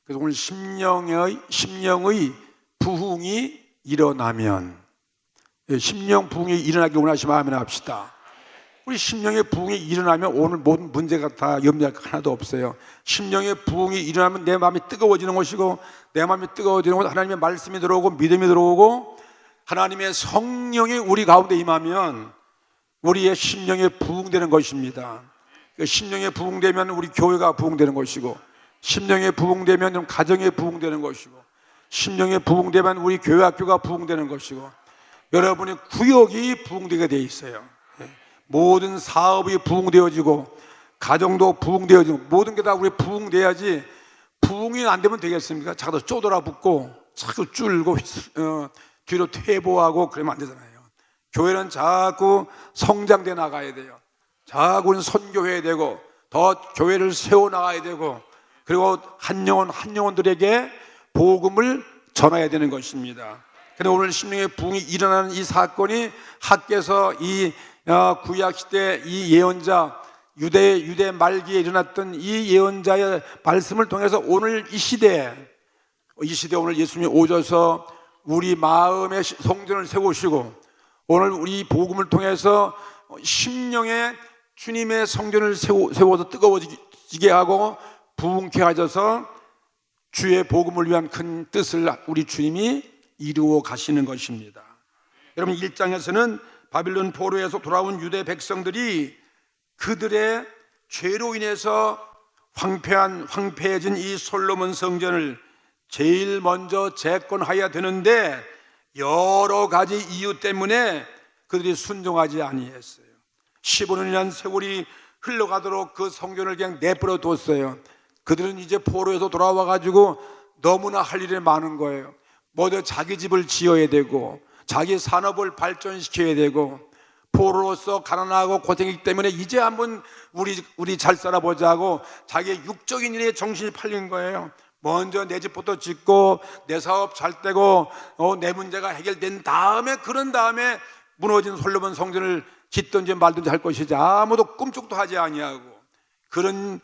그래서 오늘 심령의 부흥이 일어나면, 심령 부흥이 일어나기 원하시면 아멘 합시다. 우리 심령의 부흥이 일어나면 오늘 모든 문제가 다 염려할 거 하나도 없어요. 심령의 부흥이 일어나면 내 마음이 뜨거워지는 것이고, 내 마음이 뜨거워지는 것은 하나님의 말씀이 들어오고 믿음이 들어오고 하나님의 성령이 우리 가운데 임하면 우리의 심령에 부흥되는 것입니다. 심령에 부흥되면 우리 교회가 부흥되는 것이고, 심령에 부흥되면 가정에 부흥되는 것이고, 심령에 부흥되면 우리 교회 학교가 부흥되는 것이고, 여러분의 구역이 부흥되게 돼 있어요. 모든 사업이 부흥되어지고 가정도 부흥되어지고 모든 게 다 우리 부흥돼야지. 부흥이 안 되면 되겠습니까? 자꾸 쪼들어붙고 자꾸 줄고 뒤로 퇴보하고 그러면 안 되잖아요. 교회는 자꾸 성장돼 나가야 돼요. 자꾸 선교해야 되고 더 교회를 세워나가야 되고, 그리고 한 영혼들에게 복음을 전해야 되는 것입니다. 그런데 오늘 심령의 부흥이 일어나는 이 사건이 학개서 이 구약시대 이 예언자, 유대 말기에 일어났던 이 예언자의 말씀을 통해서 오늘 이 시대에 오늘 예수님이 오셔서 우리 마음의 성전을 세우시고, 오늘 우리 복음을 통해서 심령에 주님의 성전을 세워서 뜨거워지게 하고 부흥케 하셔서 주의 복음을 위한 큰 뜻을 우리 주님이 이루어 가시는 것입니다. 여러분, 1장에서는 바빌론 포로에서 돌아온 유대 백성들이 그들의 죄로 인해서 황폐해진 이 솔로몬 성전을 제일 먼저 재건하여야 되는데 여러 가지 이유 때문에 그들이 순종하지 아니했어요. 15년이라는 세월이 흘러가도록 그 성전을 그냥 내버려 뒀어요. 그들은 이제 포로에서 돌아와 가지고 너무나 할 일이 많은 거예요. 모두 자기 집을 지어야 되고 자기 산업을 발전시켜야 되고, 포로로서 가난하고 고생이기 때문에 이제 한번 우리 잘 살아보자고 자기의 육적인 일에 정신이 팔린 거예요. 먼저 내 집부터 짓고 내 사업 잘 되고 내 문제가 해결된 다음에, 그런 다음에 무너진 솔로몬 성전을 짓든지 말든지 할 것이지, 아무도 꿈쩍도 하지 아니하고 그런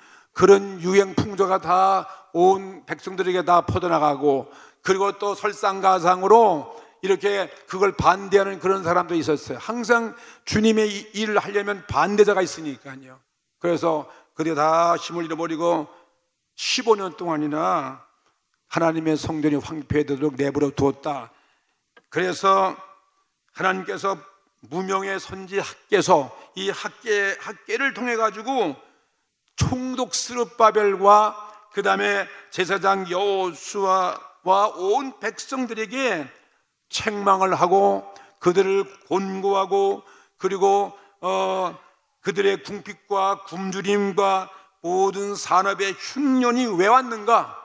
유행 풍조가 다 온 백성들에게 다 퍼져나가고, 그리고 또 설상가상으로 이렇게 그걸 반대하는 그런 사람도 있었어요. 항상 주님의 일을 하려면 반대자가 있으니까요. 그래서 그들이 다 힘을 잃어버리고 15년 동안이나 하나님의 성전이 황폐되도록 내버려 두었다. 그래서 하나님께서 무명의 선지 학개서, 이 학개를 통해 가지고 총독 스룹바벨과 그 다음에 제사장 여호수아와 온 백성들에게 책망을 하고 그들을 권고하고, 그리고 그들의 궁핍과 굶주림과 모든 산업의 흉년이 왜 왔는가,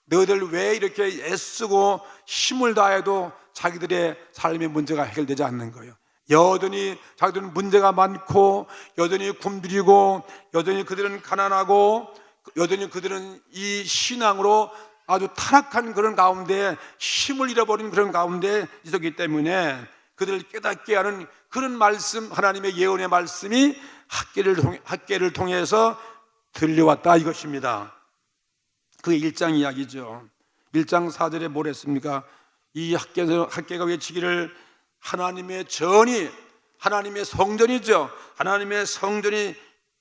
너희들 왜 이렇게 애쓰고 힘을 다해도 자기들의 삶의 문제가 해결되지 않는 거예요. 여전히 자기들은 문제가 많고, 여전히 굶주리고, 여전히 그들은 가난하고, 여전히 그들은 이 신앙으로 아주 타락한 그런 가운데, 힘을 잃어버린 그런 가운데 있었기 때문에 그들을 깨닫게 하는 그런 말씀, 하나님의 예언의 말씀이 학개를 통해서 들려왔다 이것입니다. 그게 1장 이야기죠. 1장 4절에 뭘 했습니까? 이 학개가 외치기를 하나님의 전이, 하나님의 성전이죠. 하나님의 성전이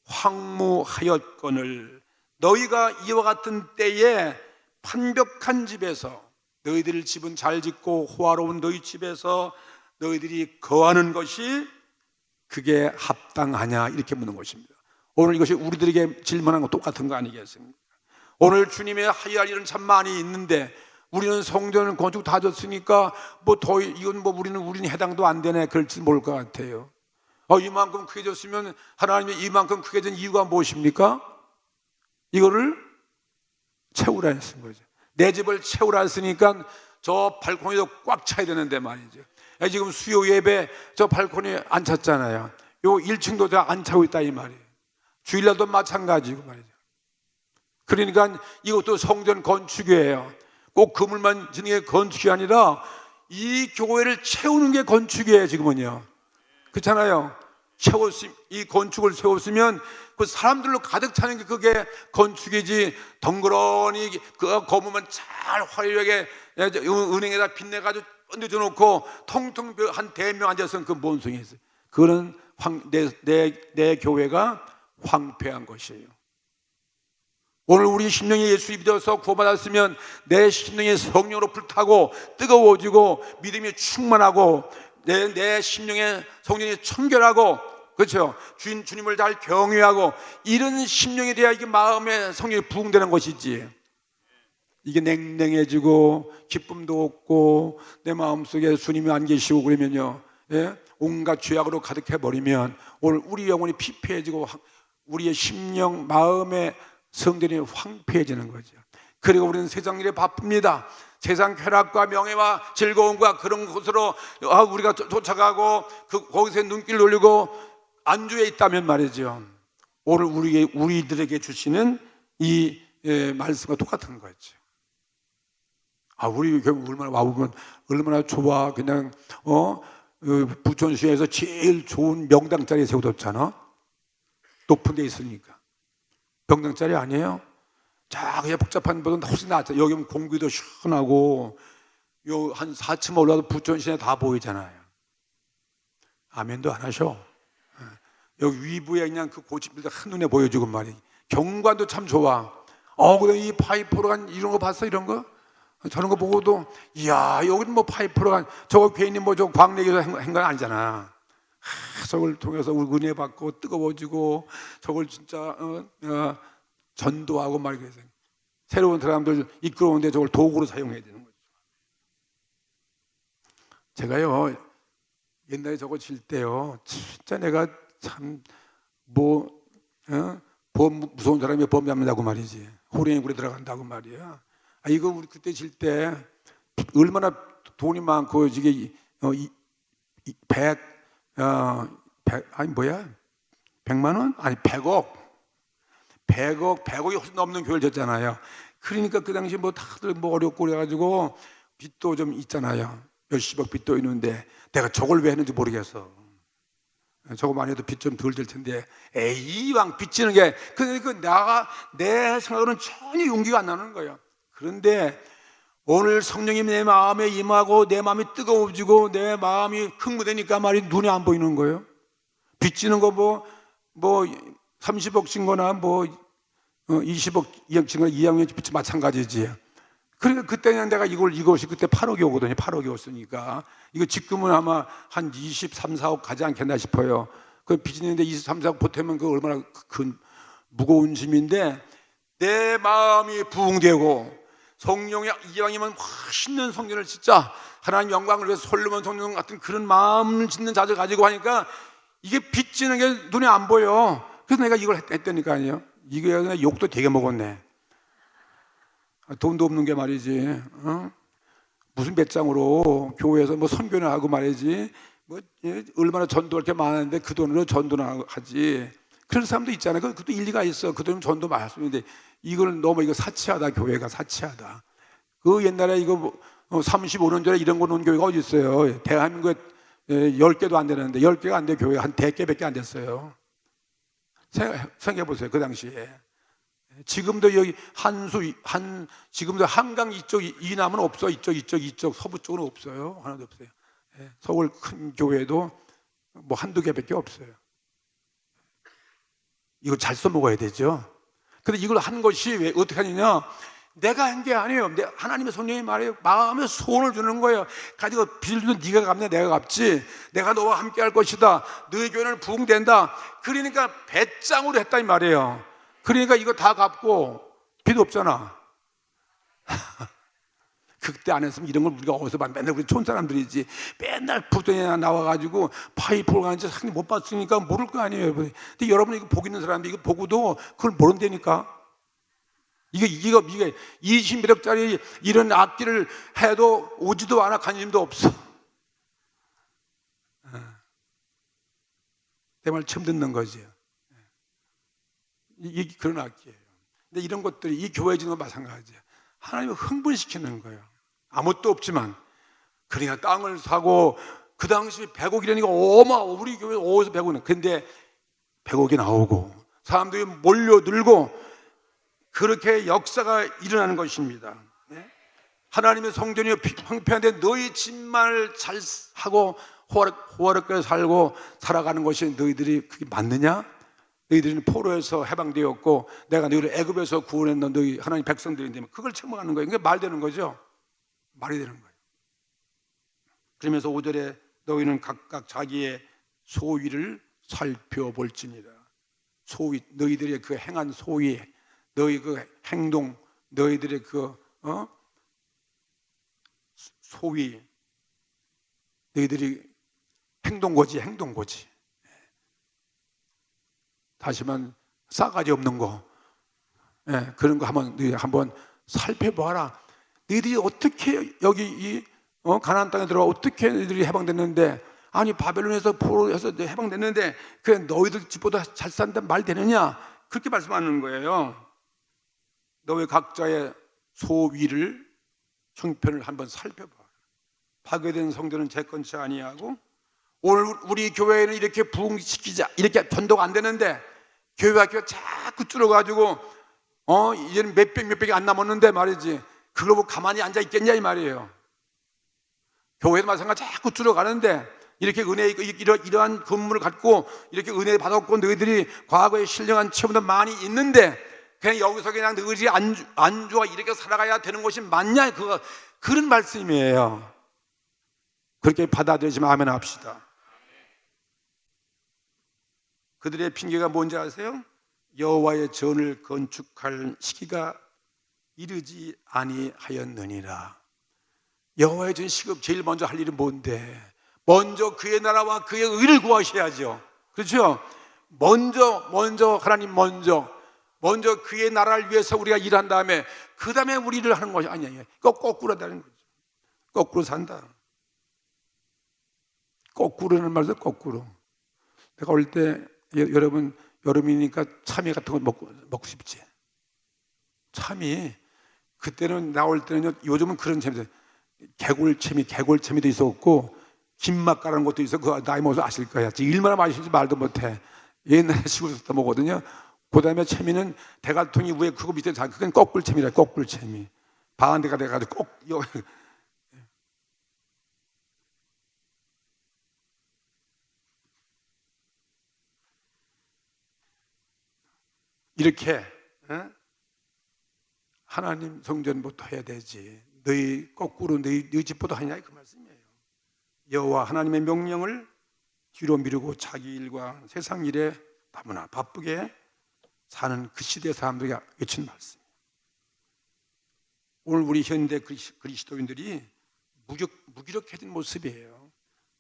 황무하였거늘 너희가 이와 같은 때에 판벽한 집에서, 너희들 집은 잘 짓고 호화로운 너희 집에서 너희들이 거하는 것이 그게 합당하냐, 이렇게 묻는 것입니다. 오늘 이것이 우리들에게 질문한 거 똑같은 거 아니겠습니까? 오늘 주님의 하여야 할 일은 참 많이 있는데 우리는 성전을 건축 다 졌으니까 이건 우리는 해당도 안 되네, 그럴지 모를 것 같아요. 이만큼 크게 졌으면 하나님이 이만큼 크게 진 이유가 무엇입니까? 이거를 채우라 했은 거죠. 내 집을 채우라 했으니까 저 발코니도 꽉 차야 되는데 말이죠. 지금 수요 예배 저 발코니 안 찼잖아요. 요 1층도 안 차고 있다 이 말이에요. 주일날도 마찬가지고 말이죠. 그러니까 이것도 성전 건축이에요. 꼭 그물만 짓는 게 건축이 아니라 이 교회를 채우는 게 건축이에요. 지금은요, 그렇잖아요. 이 건축을 세웠으면 그 사람들로 가득 차는 게 그게 건축이지, 덩그러니 그 거무만 잘 화려하게 은행에다 빚내가지고 얹어놓고 통통 한 대명 앉아서는 그 뭔 소용이 있어요. 그거는 내 교회가 황폐한 것이에요. 오늘 우리 심령이 예수 믿어서 구원받았으면 내 심령이 성령으로 불타고 뜨거워지고 믿음이 충만하고 내 심령의 성령이 청결하고, 그렇죠? 주님을 잘 경외하고 이런 심령이 돼야 이게 마음의 성령이 부흥되는 것이지. 이게 냉랭해지고 기쁨도 없고 내 마음속에 주님이 안 계시고 그러면요, 예? 온갖 죄악으로 가득해 버리면 오늘 우리 영혼이 피폐해지고 우리의 심령 마음의 성전이 황폐해지는 거죠. 그리고 우리는 세상 일에 바쁩니다. 세상 쾌락과 명예와 즐거움과 그런 곳으로 우리가 쫓아가고 거기서 눈길 돌리고 안주해 있다면 말이죠, 오늘 우리들에게 주시는 이 말씀과 똑같은 거죠. 우리 교회 얼마나 와보면 얼마나 좋아. 그냥 부천시에서 제일 좋은 명당 자리에 세워뒀잖아. 높은 데 있으니까. 명당 자리 아니에요? 자, 그냥 복잡한 데보다 훨씬 낫죠. 여기 오면 공기도 시원하고 요 한 4층 올라도 부천시내 다 보이잖아요. 아멘도 안 하셔. 여기 위부에 그냥 그 고집들도 한눈에 보여주고 말이에요. 경관도 참 좋아. 그래, 이 파이프로 간 이런 거 봤어? 이런 거? 저런 거 보고도, 이야, 여기는 뭐 파이프로 간, 저거 괜히 뭐 저 광내기에서 한 건 아니잖아. 저걸 통해서 은혜 받고 뜨거워지고 저걸 진짜 전도하고 막 이렇게 새로운 사람들 이끌어오는데 저걸 도구로 사용해야 되는 거죠. 제가요, 옛날에 저거 칠 때요, 진짜 내가 참 무서운 사람이 범 잡는다고 말이지, 호랭이 굴에 들어간다고 말이야. 이거 우리 그때 칠 때 얼마나 돈이 많고 이게 100만 원? 아니 100억이 훨씬 넘는 교회를 졌잖아요. 그러니까 그 당시 뭐 다들 뭐 어렵고 그래가지고 빚도 좀 있잖아요. 몇십억 빚도 있는데 내가 저걸 왜 했는지 모르겠어. 저거만 해도 빚 좀 덜 될 텐데, 이왕 빚지는 게, 내 생각으로는 전혀 용기가 안 나는 거예요. 그런데 오늘 성령이 내 마음에 임하고 내 마음이 뜨거워지고 내 마음이 흥분되니까 말이 눈에 안 보이는 거예요. 빚지는 거 뭐 30억 진 거나 뭐 20억 진 거나 이양의 빚이 마찬가지지. 그러니까 그때는 내가 이것이 그때 8억이 오거든요. 8억이 왔으니까 이거 지금은 아마 한 23, 4억 가지 않겠나 싶어요. 그 빚있는데 23, 4억 보태면 그 얼마나 큰 무거운 짐인데, 내 마음이 부흥되고 성령의 이왕이면 멋있는 성전을 진짜 하나님 영광을 위해서 솔로몬 성전 같은 그런 마음을 짓는 자세를 가지고 하니까 이게 빚지는 게 눈에 안 보여. 그래서 내가 이걸 했다니까요. 이게 그냥 욕도 되게 먹었네. 돈도 없는 게 말이지, 무슨 몇 장으로 교회에서 뭐 선교나 하고 말이지, 뭐 얼마나 전도할 게 많은데 그 돈으로 전도나 하지. 그런 사람도 있잖아요. 그것도 일리가 있어. 그 돈은 전도 말씀인데 이걸 너무 이거 사치하다. 교회가 사치하다. 그 옛날에 이거 35년 전에 이런 거 놓은 교회가 어디 있어요? 대한민국에 10개도 안 되는데 10개가 안 돼. 교회가 한 100개밖에 안 됐어요. 생각해 보세요. 그 당시에. 지금도 여기 지금도 한강 이쪽 이남은 없어. 이쪽 서부 쪽은 없어요. 하나도 없어요. 서울 큰 교회도 뭐 한두 개밖에 없어요. 이거 잘 써먹어야 되죠. 근데 이걸 한 것이 왜 어떻게 하느냐? 내가 한 게 아니에요. 하나님의 성령이 말해요. 마음에 소원을 주는 거예요. 가지고 빚을 네가 갚네, 내가 갚지. 내가 너와 함께 할 것이다. 너의 교회는 부흥된다. 그러니까 배짱으로 했다 이 말이에요. 그러니까 이거 다 갚고 빚 없잖아. 그때 안 했으면 이런 걸 우리가 어디서 봐. 맨날 우리 촌 사람들이지. 맨날 부동에 나와가지고 파이프를 가는지 상당히 못 봤으니까 모를 거 아니에요. 근데 여러분이 이거 보고 있는 사람들이 이거 보고도 그걸 모른다니까. 이게 20몇억짜리 이런 악기를 해도 오지도 않아. 관심도 없어. 내 말 처음 듣는 거지. 이게 그런 악기예요. 근데 이런 것들이 이 교회 지는 건 마찬가지예요. 하나님을 흥분시키는 거예요. 아무것도 없지만. 그러니까 땅을 사고, 그 당시 100억이라니까 우리 교회 어디서 100억은. 근데 100억이 나오고 사람들이 몰려들고 그렇게 역사가 일어나는 것입니다. 하나님의 성전이 황폐한데 너희 집만을 잘 하고 호화롭게 살고 살아가는 것이 너희들이 그게 맞느냐? 너희들은 포로에서 해방되었고 내가 너희를 애굽에서 구원했던 너희 하나님 백성들인데 그걸 책망하는 거예요. 이게 말 되는 거죠? 말이 되는 거예요. 그러면서 5절에 너희는 각각 자기의 소위를 살펴볼지니라. 소위, 너희들의 그 행한 소위, 너희 그 행동, 너희들의 그 소위, 너희들이 행동거지. 다시만 싸가지 없는 거, 그런 거 한번 살펴봐라. 너희들이 어떻게 여기 이 가나안 땅에 들어와 어떻게 너희들이 해방됐는데, 아니 바벨론에서 포로에서 해방됐는데 그래 너희들 집보다 잘 산다는 말 되느냐? 그렇게 말씀하는 거예요. 너희 각자의 소위를 형편을 한번 살펴봐. 파괴된 성전은 제 건치 아니하고 오늘 우리 교회는 이렇게 부흥시키자 이렇게 전도가 안 되는데 교회 학교가 자꾸 줄어가지고 이제는 몇백이 안 남았는데 말이지 그걸 보고 가만히 앉아 있겠냐 이 말이에요. 교회도 마찬가지 자꾸 줄어가는데 이렇게 은혜 이러한 건물을 갖고 이렇게 은혜 받았고 너희들이 과거에 신령한 체험도 많이 있는데 그냥 여기서 그냥 너희들이 안주와 이렇게 살아가야 되는 것이 맞냐? 그런 말씀이에요. 그렇게 받아들이시면 아멘 합시다. 그들의 핑계가 뭔지 아세요? 여호와의 전을 건축할 시기가 이르지 아니하였느니라. 여호와의 전 시급 제일 먼저 할 일은 뭔데? 먼저 그의 나라와 그의 의를 구하셔야죠. 그렇죠? 먼저 하나님 먼저 그의 나라를 위해서 우리가 일한 다음에 그 다음에 우리를 하는 것이 아니에요. 거꾸로 한다는 거죠. 거꾸로 산다. 거꾸로는 말이죠. 거꾸로. 내가 올 때 여러분 여름이니까 참외 같은 거 먹고 싶지. 참이 그때는 나올 때는요. 요즘은 그런 참이 개골채미도 있었고 김맛가라는 것도 있어. 그 나이 먹어서 아실 거야. 얼마나 맛있는지 말도 못해. 옛날에 시골에서 먹거든요. 그 다음에 채미는 대갈통이 위에 크고 밑에 작은 그건 거꿀채미라. 거꿀채미. 반대가 돼가지고 꼭 이렇게 하나님 성전부터 해야 되지. 너희 거꾸로 너희 집부터 하냐 그 말씀이에요. 여호와 하나님의 명령을 뒤로 미루고 자기 일과 세상 일에 너무나 바쁘게 사는 그 시대 사람들이 외친 말씀이에요. 오늘 우리 현대 그리스도인들이 무기력해진 모습이에요.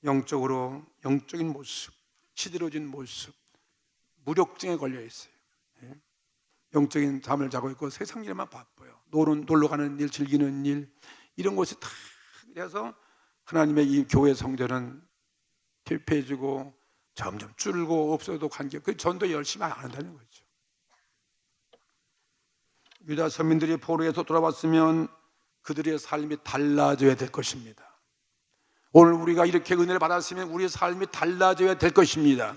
영적인 모습, 시들어진 모습, 무력증에 걸려 있어요. 영적인 잠을 자고 있고 세상 일에만 바빠요. 놀러 가는 일, 즐기는 일 이런 것이 다 그래서 하나님의 이 교회 성전은 퇴폐해지고 점점 줄고 없어도 관계 그 전도 열심히 안 한다는 거죠. 유다 선민들이 포로에서 돌아왔으면 그들의 삶이 달라져야 될 것입니다. 오늘 우리가 이렇게 은혜를 받았으면 우리의 삶이 달라져야 될 것입니다.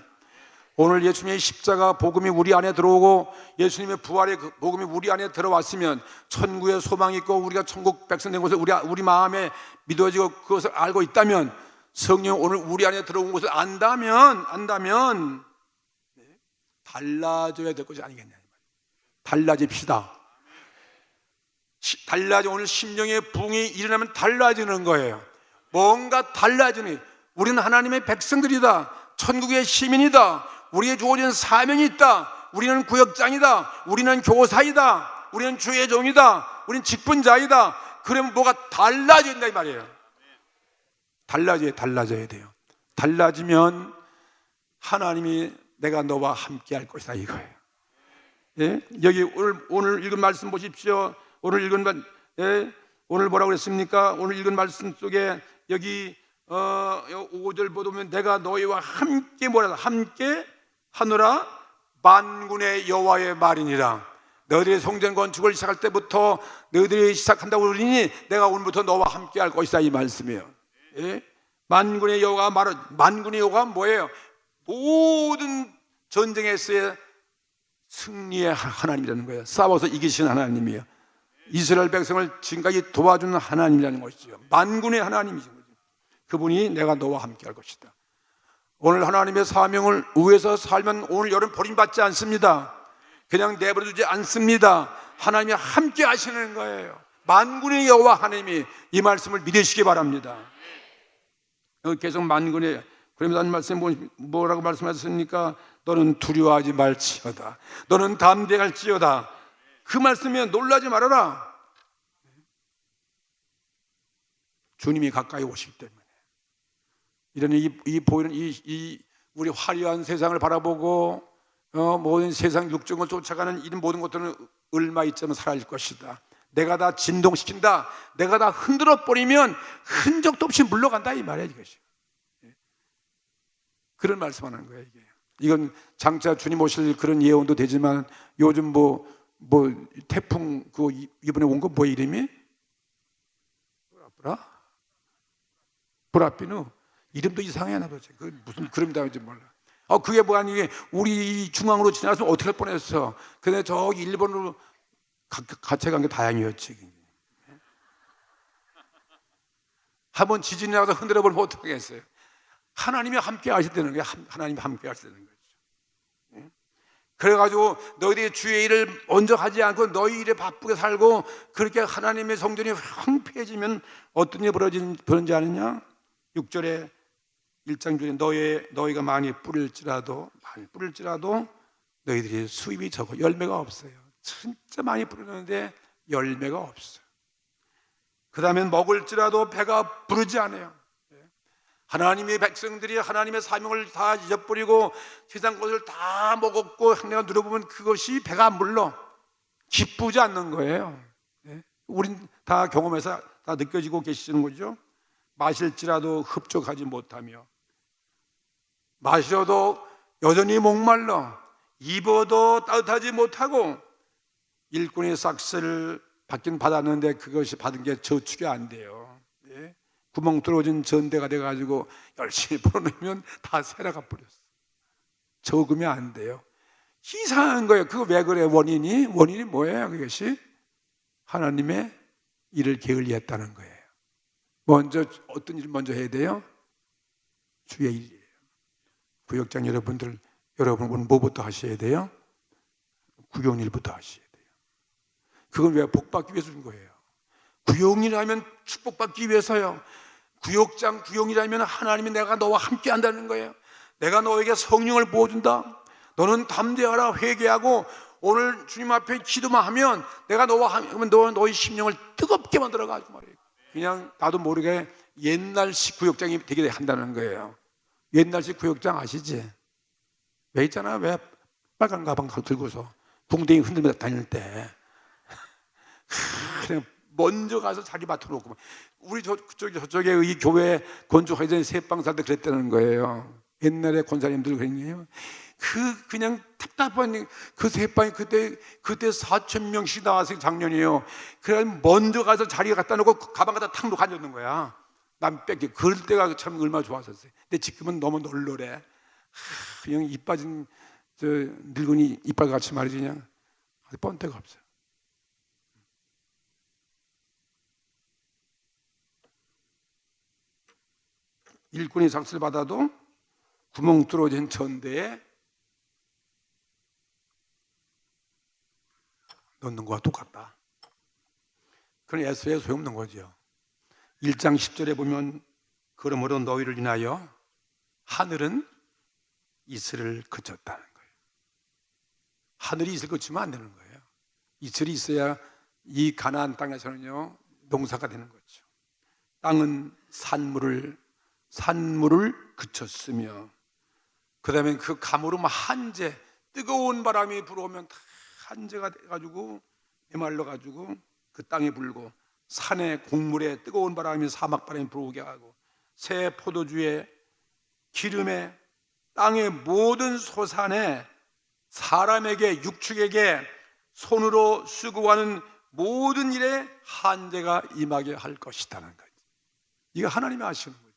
오늘 예수님의 십자가 복음이 우리 안에 들어오고 예수님의 부활의 복음이 우리 안에 들어왔으면 천국의 소망이 있고 우리가 천국 백성 된 것을 우리 마음에 믿어지고 그것을 알고 있다면 성령 오늘 우리 안에 들어온 것을 안다면 달라져야 될 것이 아니겠냐. 달라집시다. 오늘 심령의 부흥이 일어나면 달라지는 거예요. 뭔가 달라지는. 우리는 하나님의 백성들이다. 천국의 시민이다. 우리의 주어진 사명이 있다. 우리는 구역장이다. 우리는 교사이다. 우리는 주의 종이다. 우리는 직분자이다. 그러면 뭐가 달라진다 이 말이에요. 달라져야 돼요. 달라지면 하나님이 내가 너와 함께 할 것이다 이거예요. 예? 여기 오늘 읽은 말씀 보십시오. 오늘 뭐라고 그랬습니까? 오늘 읽은 말씀 속에 여기 5절 보면 내가 너희와 함께 함께 하노라 만군의 여호와의 말이니라. 너희들의 성전 건축을 시작할 때부터 너희들이 시작한다고 그러니 내가 오늘부터 너와 함께 할 것이다 이 말씀이에요. 예? 만군의 여호와가 뭐예요? 모든 전쟁에서의 승리의 하나님이라는 거예요. 싸워서 이기시는 하나님이에요. 이스라엘 백성을 지금까지 도와주는 하나님이라는 것이죠. 만군의 하나님이신 거죠. 그분이 내가 너와 함께 할 것이다. 오늘 하나님의 사명을 위해서 살면 오늘 여러분 버림받지 않습니다. 그냥 내버려두지 않습니다. 하나님이 함께 하시는 거예요. 만군의 여호와 하나님이 이 말씀을 믿으시기 바랍니다. 계속 만군의, 그러면서 하나님 말씀에 뭐라고 말씀하셨습니까? 너는 두려워하지 말지어다. 너는 담대할지어다. 그 말씀에 놀라지 말아라. 주님이 가까이 오시기 때문에. 이런 이 보이는 이 우리 화려한 세상을 바라보고 모든 세상 육정을 쫓아가는 이런 모든 것들은 얼마 있자면 사라질 것이다. 내가 다 진동시킨다. 내가 다 흔들어 버리면 흔적도 없이 물러간다 이 말이야 이것이. 그런 말씀하는 거예요 이게. 이건 장차 주님 오실 그런 예언도 되지만 요즘 뭐 태풍 그 이번에 온 거 뭐 이름이? 브라피누. 이름도 이상해 나도. 그 무슨 그림 단어인지 몰라. 그게 뭐야 이게 우리 중앙으로 지나갔으면 어떻게 할 뻔했어. 근데 저기 일본으로 같이 간 게 다행이었지. 한번 지진이 나서 흔들어 버리면 어떡하겠어요. 하나님이 함께 하시다는 거예요. 하나님이 함께 하시다는 거죠. 그래가지고 너희들이 주의 일을 먼저 하지 않고 너희 일에 바쁘게 살고 그렇게 하나님의 성전이 황폐해지면 어떤 일이 벌어지는지 아느냐? 6절에 1장 중에 너희가 많이 뿌릴지라도 너희들이 수입이 적어 열매가 없어요. 진짜 많이 뿌리는데 열매가 없어요. 그 다음에 먹을지라도 배가 부르지 않아요. 하나님의 백성들이 하나님의 사명을 다 잊어버리고 세상 것을 다 먹었고 내가 누려보면 그것이 배가 안 불러. 기쁘지 않는 거예요. 우린 다 경험해서 다 느껴지고 계시는 거죠. 마실지라도 흡족하지 못하며 마셔도 여전히 목말라 입어도 따뜻하지 못하고 일꾼의 삭스를 받긴 받았는데 그것이 받은 게 저축이 안 돼요. 구멍 뚫어진 전대가 돼가지고 열심히 풀어내면 다 새라가 버렸어. 적으면 안 돼요. 이상한 거예요. 그거 왜 그래? 원인이 뭐예요? 그것이 하나님의 일을 게을리했다는 거예요. 먼저 어떤 일을 먼저 해야 돼요? 주의 일이에요. 구역장 여러분 오늘 뭐부터 하셔야 돼요? 구역일부터 하셔야 돼요. 그건 왜 복받기 위해서 준 거예요. 구역일하면 축복받기 위해서요. 구역장 구역이라면 하나님이 내가 너와 함께 한다는 거예요. 내가 너에게 성령을 부어준다. 너는 담대하라 회개하고 오늘 주님 앞에 기도만 하면 내가 너와 하면 너의 심령을 뜨겁게 만들어가지고 말이에요. 그냥 나도 모르게 옛날식 구역장이 되게 한다는 거예요. 옛날식 구역장 아시지? 왜 있잖아. 왜 빨간 가방 들고서 궁뎅이 흔들며 다닐 때 그냥 먼저 가서 자리 맡아놓고 우리 저쪽에 이 교회 건축하기 전에 새빵 살 때 그랬다는 거예요. 옛날에 권사님들 그랬네요. 그냥 답답한 그 새빵이 그때 4,000명씩 나와서 작년이에요. 그래 먼저 가서 자리 갖다 놓고 가방 갖다 탁 놓고 앉았는 거야. 난 뺏기. 그럴 때가 참 얼마나 좋았었어요. 근데 지금은 너무 널널해. 그냥 입 빠진 저 늙은이 이빨 같이 말이지 그냥 뻔데가 없어요. 일꾼이 삭스를 받아도 구멍 뚫어진 전대에 넣는 거와 똑같다. 그건 애써야 소용없는 거죠. 1장 10절에 보면 그러므로 너희를 인하여 하늘은 이슬을 그쳤다는 거예요. 하늘이 이슬 그치면 안 되는 거예요. 이슬이 있어야 이 가나안 땅에서는요 농사가 되는 거죠. 땅은 산물을 그쳤으며 그 다음에 그 가물음 한재 뜨거운 바람이 불어오면 다 한재가 돼가지고 메말라가지고 그 땅에 불고 산에 곡물에 뜨거운 바람이 사막 바람이 불어오게 하고 새 포도주에 기름에 땅의 모든 소산에 사람에게 육축에게 손으로 수고하는 모든 일에 한재가 임하게 할 것이라는 거죠. 이거 하나님이 아시는 거죠.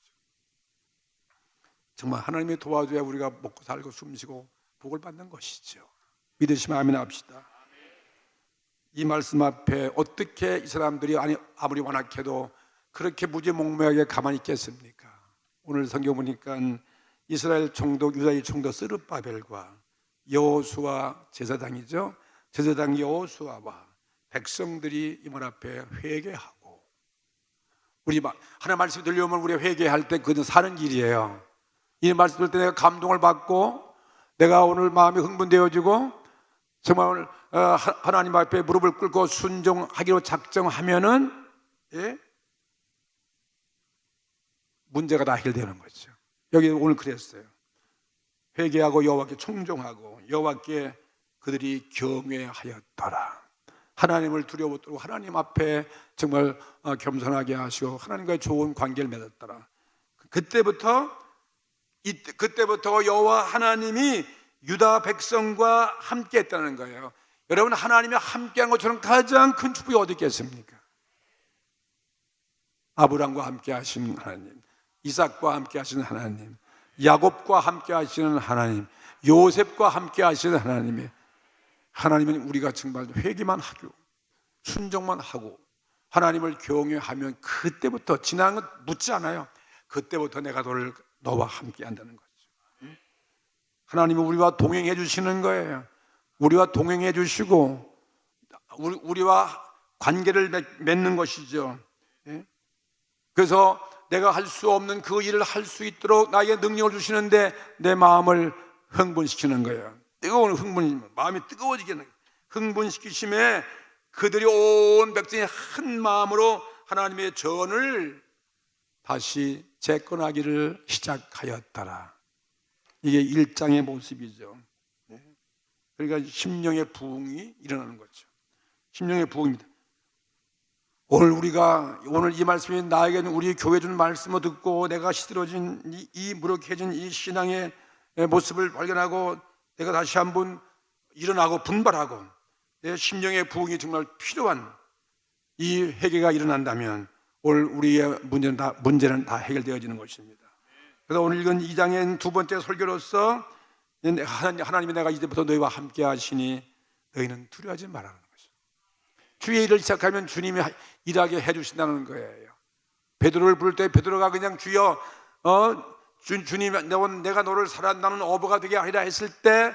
정말 하나님이 도와줘야 우리가 먹고 살고 숨쉬고 복을 받는 것이죠. 믿으시면 아멘 합시다. 이 말씀 앞에 어떻게 이 사람들이 아무리 완악해도 그렇게 무지몽매하게 가만히 있겠습니까? 오늘 성경 보니까 이스라엘 총독, 유다의 총독 스룹바벨과 여호수아 제사장이죠. 제사장 여호수아와 백성들이 이 문 앞에 회개하고, 우리 하나님 말씀 들려오면 우리가 회개할 때 그것은 사는 길이에요. 이 말씀 들을 때 내가 감동을 받고 내가 오늘 마음이 흥분되어지고 정말 오늘 하나님 앞에 무릎을 꿇고 순종하기로 작정하면은 문제가 다 해결되는 거죠. 여기 오늘 그랬어요. 회개하고 여호와께 청종하고 여호와께 그들이 경외하였더라. 하나님을 두려워하고 하나님 앞에 정말 겸손하게 하시고 하나님과의 좋은 관계를 맺었더라. 그때부터 여호와 하나님이 유다 백성과 함께 했다는 거예요. 여러분, 하나님이 함께한 것처럼 가장 큰 축복이 어디 있겠습니까? 아브람과 함께 하신 하나님, 이삭과 함께 하시는 하나님, 야곱과 함께 하시는 하나님, 요셉과 함께 하시는 하나님이, 하나님은 우리가 정말 회개만 하고 순종만 하고 하나님을 경외하면 그때부터, 지난 건 묻지 않아요. 그때부터 내가 너와 함께 한다는 거죠. 하나님은 우리와 동행해 주시는 거예요. 우리와 동행해 주시고 우리와 관계를 맺는 것이죠. 그래서 내가 할 수 없는 그 일을 할 수 있도록 나에게 능력을 주시는데 내 마음을 흥분시키는 거예요. 뜨거운 흥분, 마음이 뜨거워지게 하는 거예요. 흥분시키심에 그들이 온 백성이 한 마음으로 하나님의 전을 다시 재건하기를 시작하였더라. 이게 1장의 모습이죠. 그러니까 심령의 부흥이 일어나는 거죠. 심령의 부흥입니다. 오늘 이 말씀이 나에게는 우리 교회 준 말씀을 듣고 내가 시들어진 이 무력해진 이 신앙의 모습을 발견하고 내가 다시 한번 일어나고 분발하고 내 심령의 부흥이 정말 필요한 이 회개가 일어난다면 오늘 우리의 문제는 다 해결되어지는 것입니다. 그래서 오늘 읽은 2장의 두 번째 설교로서 하나님이 내가 이제부터 너희와 함께 하시니 너희는 두려워하지 말라는 것이죠. 주의 일을 시작하면 주님이 일하게 해주신다는 거예요. 베드로를 부를 때 베드로가 그냥 주여 주님 내가 너를 사랑하는 어부가 되게 하리라 했을 때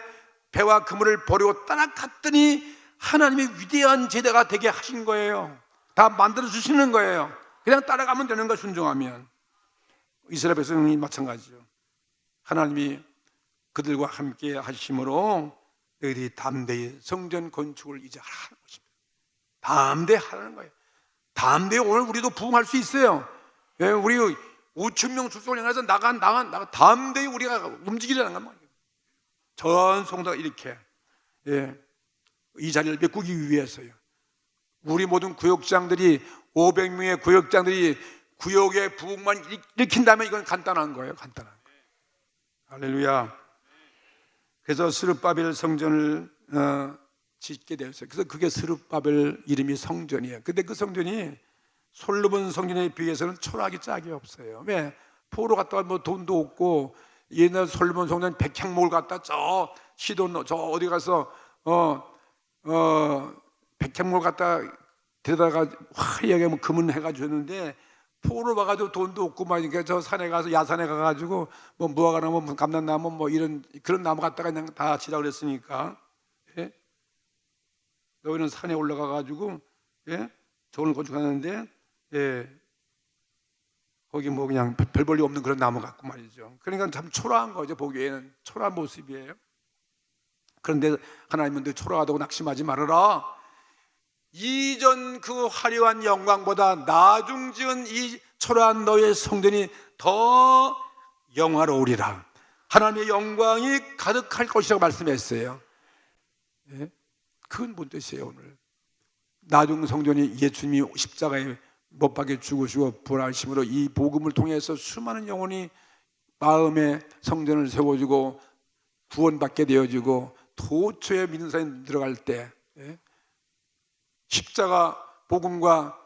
배와 그물을 버리고 따라갔더니 하나님이 위대한 제자가 되게 하신 거예요. 다 만들어 주시는 거예요. 그냥 따라가면 되는 거, 순종하면. 이스라엘 백성이 마찬가지죠. 하나님이 그들과 함께 하심으로 너희들이 담대히 성전 건축을 이제 하라는 것입니다. 담대히 하라는 거예요. 담대히 오늘 우리도 부흥할 수 있어요. 우리 5,000명 축소를 향해서 나가 담대히 우리가 움직이려는 겁니다. 전 성도가 이렇게 이 자리를 메꾸기 위해서요. 우리 모든 구역장들이 500명의 구역장들이 구역의 부흥만 일으킨다면 이건 간단한 거예요. 간단한 거예요. 할렐루야. 그래서 스룹바벨 성전을 짓게 되었어요. 그래서 그게 스룹바벨 이름이 성전이에요. 근데 그 성전이 솔로몬 성전에 비해서는 초라하기 짝이 없어요. 왜? 포로 갔다가 뭐 돈도 없고 옛날 솔로몬 성전 백향목을 갖다 저 시돈 저 어디 가서 백향목을 갖다 데려다가 화려하게 뭐 금은 해가지고 했는데 포로 와가지고 돈도 없고 막니까 저 산에 가서 야산에 가가지고 뭐 무화과나무, 뭐 감람나무 뭐 이런 그런 나무 갖다가 그냥 다 지라 그랬으니까 너희는 산에 올라가가지고 저걸 건축하는데 거기 뭐 그냥 별 볼일 없는 그런 나무 같고 말이죠. 그러니까 참 초라한 거죠. 보기에는 초라한 모습이에요. 그런데 하나님은 너 초라하다고 낙심하지 말아라. 이전 그 화려한 영광보다 나중 지은 이 초라한 너의 성전이 더 영화로우리라. 하나님의 영광이 가득할 것이라고 말씀했어요. 그건 뭔 뜻이에요? 오늘 나중 성전이 예수님이 십자가에 못 박혀 죽으시고 부활하심으로 이 복음을 통해서 수많은 영혼이 마음의 성전을 세워주고 구원받게 되어지고 도처에 믿는 사람이 들어갈 때 십자가 복음과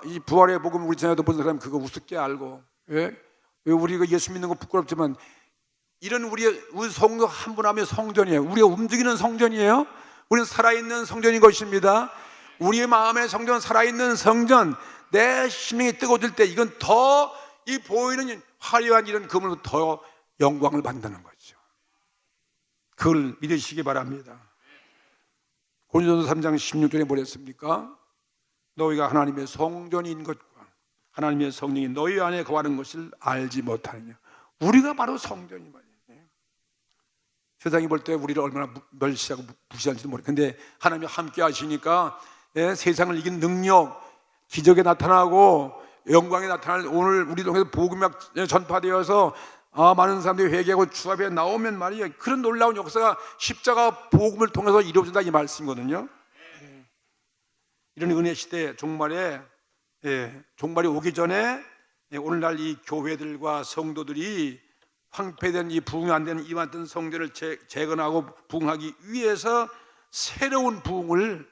이 부활의 복음 우리 전에도 본 사람 그거 우습게 알고 왜 우리가 예수 믿는 거 부끄럽지만 이런 우리 성도 한 분 하면 성전이에요. 우리가 움직이는 성전이에요. 우리는 살아있는 성전인 것입니다. 우리의 마음의 성전, 살아있는 성전, 내 심령이 뜨거워질 때 이건 더 이 보이는 화려한 이런 금으로 더 영광을 받는다는 거죠. 그걸 믿으시기 바랍니다. 고린도서 3장 16절에 뭐랬습니까? 너희가 하나님의 성전인 것과 하나님의 성령이 너희 안에 거하는 것을 알지 못하느냐. 우리가 바로 성전이 말이에요. 세상이 볼 때 우리를 얼마나 멸시하고 무시하는지도 모르겠어요. 근데 하나님이 함께 하시니까 세상을 이긴 능력, 기적에 나타나고 영광에 나타날, 오늘 우리 동네에서 복음이 전파되어서 많은 사람들이 회개하고 주 앞에 나오면 말이에요, 그런 놀라운 역사가 십자가 복음을 통해서 이루어진다, 이 말씀이거든요. 이런 은혜 시대 종말에, 종말이 오기 전에 오늘날 이 교회들과 성도들이 황폐된 이 부흥이 안 되는 이완된 성전을 재건하고 부흥하기 위해서 새로운 부흥을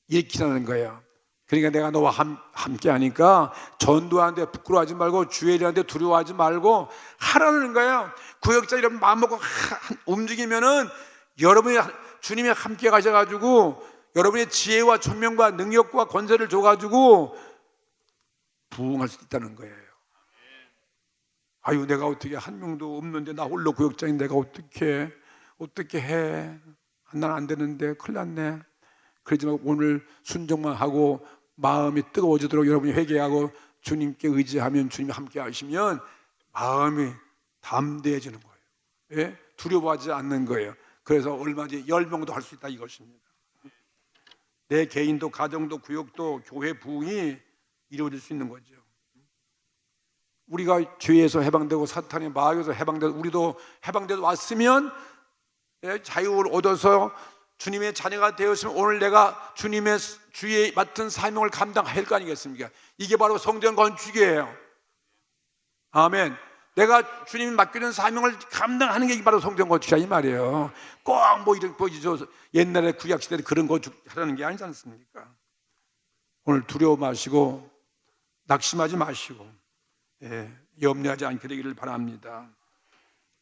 일으키라는 거예요. 그러니까 내가 너와 함께 하니까 전도하는데 부끄러워하지 말고 주의 일하는데 두려워하지 말고 하라는 거예요. 구역자 이런 마음 먹고 움직이면은 여러분이 주님이 함께 가셔가지고 여러분의 지혜와 총명과 능력과 권세를 줘가지고 부흥할 수 있다는 거예요. 아유, 내가 어떻게 한 명도 없는데 나 홀로 구역자인 내가 어떻게 해? 난 안 되는데 큰일 났네. 그러지만 오늘 순종만 하고 마음이 뜨거워지도록 여러분이 회개하고 주님께 의지하면, 주님이 함께 하시면 마음이 담대해지는 거예요. 두려워하지 않는 거예요. 그래서 얼마든지 10명도 할 수 있다, 이것입니다. 내 개인도 가정도 구역도 교회 부흥이 이루어질 수 있는 거죠. 우리가 죄에서 해방되고 사탄의 마귀에서 해방되고 우리도 해방되어 왔으면 자유를 얻어서 주님의 자녀가 되었으면 오늘 내가 주님의 주의 맡은 사명을 감당할 거 아니겠습니까? 이게 바로 성전 건축이에요. 아멘. 내가 주님이 맡겨준 사명을 감당하는 게 바로 성전 건축이야, 이 말이에요. 꼭 뭐 이런 옛날에 구약 시대에 그런 건축하라는 게 아니지 않습니까? 오늘 두려워 마시고 낙심하지 마시고 염려하지 않게 되기를 바랍니다.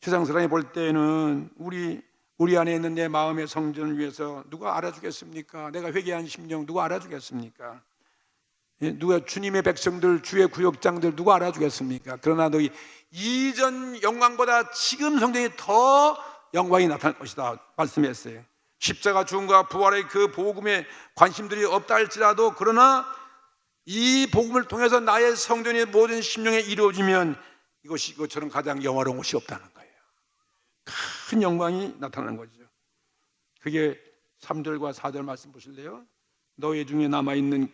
세상 사람이 볼 때는 우리 안에 있는 내 마음의 성전을 위해서 누가 알아주겠습니까? 내가 회개한 심령 누가 알아주겠습니까? 누가 주님의 백성들, 주의 구역장들 누가 알아주겠습니까? 그러나 너희 이전 영광보다 지금 성전이 더 영광이 나타날 것이다 말씀했어요. 십자가 죽음과 부활의 그 복음에 관심들이 없다 할지라도, 그러나 이 복음을 통해서 나의 성전의 모든 심령에 이루어지면 이것이 이것처럼 가장 영화로운 것이 없다는 거예요. 큰 영광이 나타나는 거죠. 그게 3절과 4절 말씀 보실래요? 너희 중에 남아있는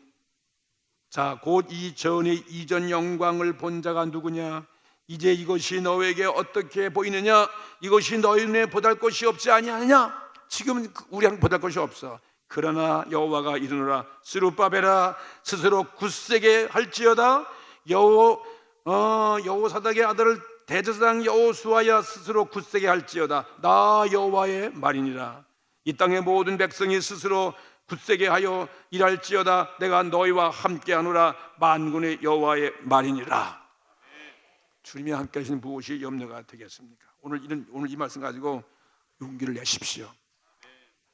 자 곧 이 전의 이전 영광을 본 자가 누구냐? 이제 이것이 너에게 어떻게 보이느냐? 이것이 너희 눈에 보잘 것이 없지 아니하느냐? 지금 우리한테 보잘 것이 없어. 그러나 여호와가 이르노라, 스룹바벨아 스스로 굳세게 할지어다. 여호사닥의 아들 대제사장 여호수아야 스스로 굳세게 할지어다. 나 여호와의 말이니라. 이 땅의 모든 백성이 스스로 굳세게 하여 일할지어다. 내가 너희와 함께하노라. 만군의 여호와의 말이니라. 주님이 함께 하시는 무엇이 염려가 되겠습니까? 오늘 이 말씀 가지고 용기를 내십시오.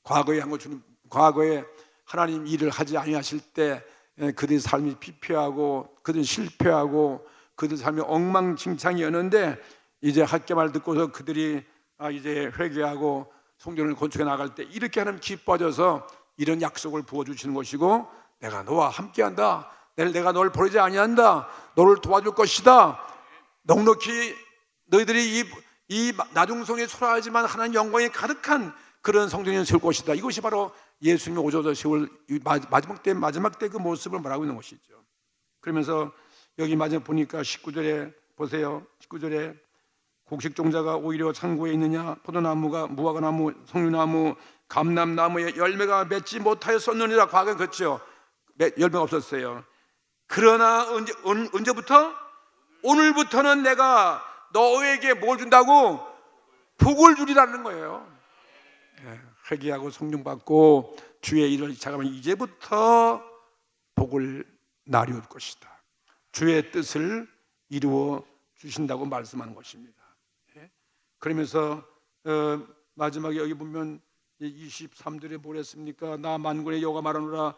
과거에 하나님 일을 하지 아니하실 때 그들의 삶이 피폐하고 그들은 실패하고 그들 삶이 엉망진창이었는데, 이제 학교 말 듣고서 그들이 이제 회개하고 성전을 건축해 나갈 때 이렇게 하나님 기뻐져서 이런 약속을 부어주시는 것이고, 내가 너와 함께한다, 내가 너를 버리지 아니한다, 너를 도와줄 것이다, 넉넉히 너희들이 이 나중성에 초라하지만 하나님 영광이 가득한 그런 성전이 될 것이다. 이것이 바로 예수님이 오셔서 세월 마지막 때 그 모습을 말하고 있는 것이죠. 그러면서 여기 마지막 보니까 19절에 보세요. 19절에 곡식종자가 오히려 창고에 있느냐? 포도나무가 무화과나무, 석류나무, 감람나무에 열매가 맺지 못하였었느니라. 과거에 그렇죠. 열매가 없었어요. 그러나 언제부터? 오늘부터는 내가 너에게 뭘 준다고? 복을 주리라는 거예요. 회개하고 성령 받고 주의 일을 시작하면 이제부터 복을 나리울 것이다. 주의 뜻을 이루어 주신다고 말씀하는 것입니다. 그러면서 마지막에 여기 보면 23절에 뭐랬습니까? 나 만군의 여호와가 말하노라.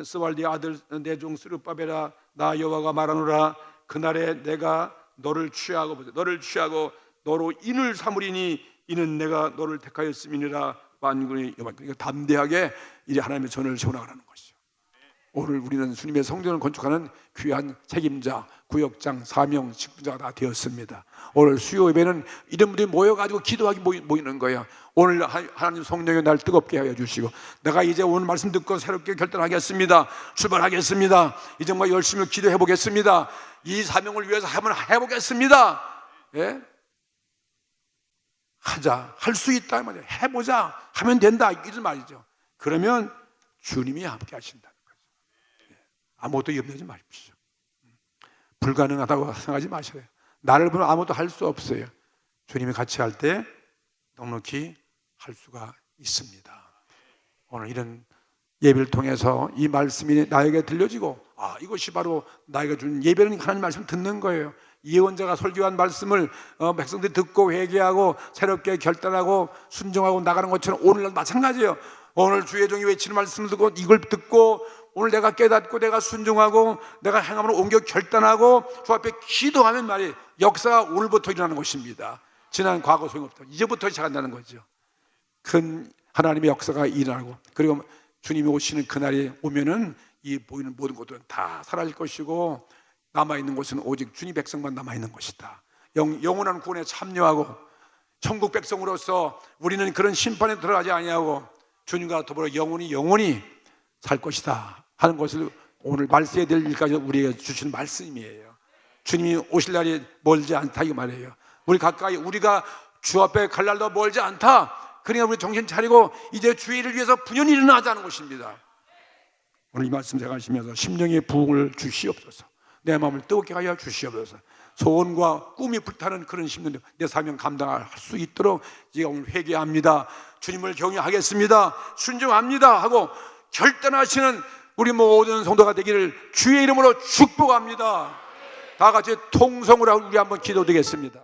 스왈디의 아들 내 종 스룹바벨아, 나 여호와가 말하노라. 그날에 내가 너를 취하고 너로 인을 삼으리니 이는 내가 너를 택하였음이니라. 만군의 여호와. 그러니까 담대하게 이 하나님의 전을 세워나가는 것이죠. 오늘 우리는 주님의 성전을 건축하는 귀한 책임자, 구역장, 사명, 직분자가 다 되었습니다. 오늘 수요 예배는 이런 분들이 모여가지고 기도하기 모이는 거예요. 오늘 하나님 성령이 날 뜨겁게 하여 주시고, 내가 이제 오늘 말씀 듣고 새롭게 결단하겠습니다. 출발하겠습니다. 이제 정말 열심히 기도해 보겠습니다. 이 사명을 위해서 한번 해보겠습니다. 예? 하자, 할 수 있다 말이에요. 해보자, 하면 된다 이런 말이죠. 그러면 주님이 함께 하신다는 거죠. 아무것도 염려하지 마십시오. 불가능하다고 생각하지 마셔요. 나를 보면 아무것도 할 수 없어요. 주님이 같이 할 때 넉넉히 할 수가 있습니다. 오늘 이런 예배를 통해서 이 말씀이 나에게 들려지고, 이것이 바로 나에게 준 예배는 하나님 말씀 듣는 거예요. 예언자가 설교한 말씀을 백성들이 듣고 회개하고 새롭게 결단하고 순종하고 나가는 것처럼 오늘날 마찬가지예요. 오늘 주의 종이 외치는 말씀을 듣고 이걸 듣고 오늘 내가 깨닫고 내가 순종하고 내가 행함으로 옮겨 결단하고 주 앞에 기도하면 말이 역사가 오늘부터 일어나는 것입니다. 지난 과거 소용없다. 이제부터 시작한다는 거죠. 큰 하나님의 역사가 일어나고, 그리고 주님이 오시는 그날이 오면은 이 보이는 모든 것들은 다 사라질 것이고 남아있는 곳은 오직 주님 백성만 남아있는 것이다. 영원한 구원에 참여하고 천국 백성으로서 우리는 그런 심판에 들어가지 아니하고 주님과 더불어 영원히 살 것이다 하는 것을 오늘 말씀에 될 일까지 우리에게 주신 말씀이에요. 주님이 오실 날이 멀지 않다 이 말이에요. 우리 가까이, 우리가 주 앞에 갈 날도 멀지 않다. 그러니까 우리 정신 차리고 이제 주의 일을 위해서 분연히 일어나자는 것입니다. 오늘 이 말씀 생각하시면서 심령의 부흥을 주시옵소서. 내 마음을 뜨겁게 하여 주시옵소서. 소원과 꿈이 불타는 그런 심령, 내 사명 감당할 수 있도록 제가 오늘 회개합니다, 주님을 경외하겠습니다, 순종합니다 하고 결단하시는 우리 모든 성도가 되기를 주의 이름으로 축복합니다. 다 같이 통성으로 우리 한번 기도드리겠습니다.